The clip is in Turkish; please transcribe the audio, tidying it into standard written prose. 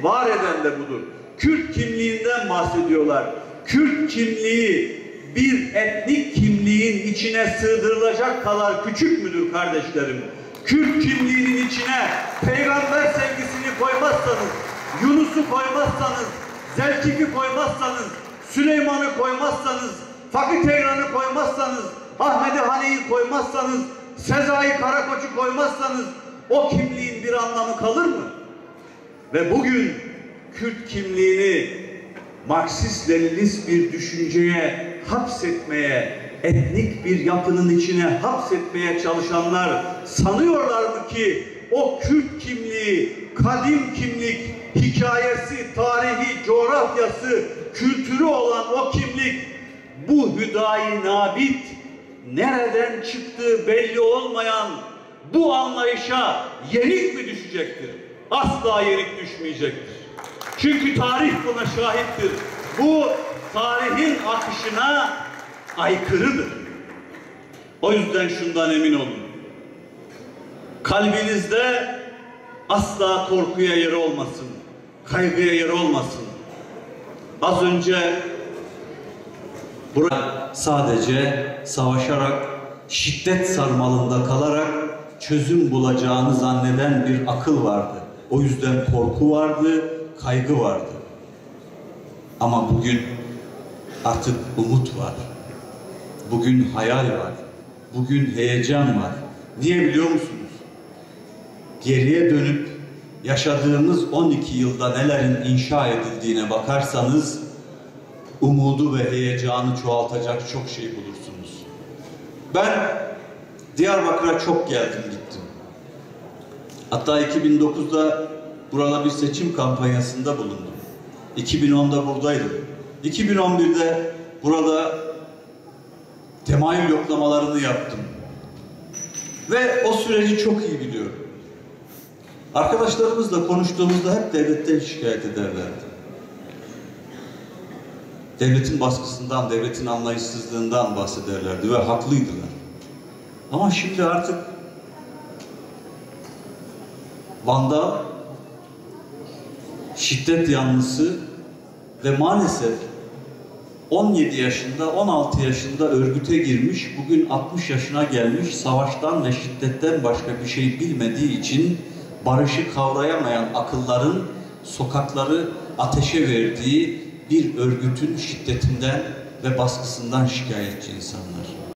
var eden de budur. Kürt kimliğinden bahsediyorlar. Kürt kimliği bir etnik kimliğin içine sığdırılacak kadar küçük müdür kardeşlerim? Kürt kimliğinin içine peygamber sevgisini koymazsanız, Yunus'u koymazsanız, Zelkif'i koymazsanız, Süleyman'ı koymazsanız, Fakı Teyran'ı koymazsanız, Ahmet-i Hani'yi koymazsanız, Sezai Karakoç'u koymazsanız o kimliğin bir anlamı kalır mı? Ve bugün Kürt kimliğini Marksist-Leninist bir düşünceye hapsetmeye, etnik bir yapının içine hapsetmeye çalışanlar sanıyorlar mı ki o Kürt kimliği, kadim kimlik, hikayesi, tarihi, coğrafyası, kültürü olan o kimlik, bu hüdayi nabit, nereden çıktığı belli olmayan bu anlayışa yenik mi düşecektir? Asla yenik düşmeyecektir. Çünkü tarih buna şahittir. Bu tarihin akışına aykırıdır. O yüzden şundan emin olun. Kalbinizde asla korkuya yer olmasın, kaygıya yer olmasın. Az önce burada sadece savaşarak, şiddet sarmalında kalarak çözüm bulacağını zanneden bir akıl vardı. O yüzden korku vardı, kaygı vardı. Ama bugün artık umut var. Bugün hayal var. Bugün heyecan var. Niye biliyor musunuz? Geriye dönüp yaşadığımız 12 yılda nelerin inşa edildiğine bakarsanız umudu ve heyecanı çoğaltacak çok şey bulursunuz. Ben Diyarbakır'a çok geldim gittim. Hatta 2009'da burada bir seçim kampanyasında bulundum. 2010'da buradaydım. 2011'de burada temayül yoklamalarını yaptım. Ve o süreci çok iyi biliyorum. Arkadaşlarımızla konuştuğumuzda hep devletten şikayet ederlerdi. Devletin baskısından, devletin anlayışsızlığından bahsederlerdi ve haklıydılar. Ama şimdi artık Van'da şiddet yanlısı ve maalesef 17 yaşında, 16 yaşında örgüte girmiş, bugün 60 yaşına gelmiş, savaştan ve şiddetten başka bir şey bilmediği için barışı kavrayamayan akılların sokakları ateşe verdiği bir örgütün şiddetinden ve baskısından şikayetçi insanlar.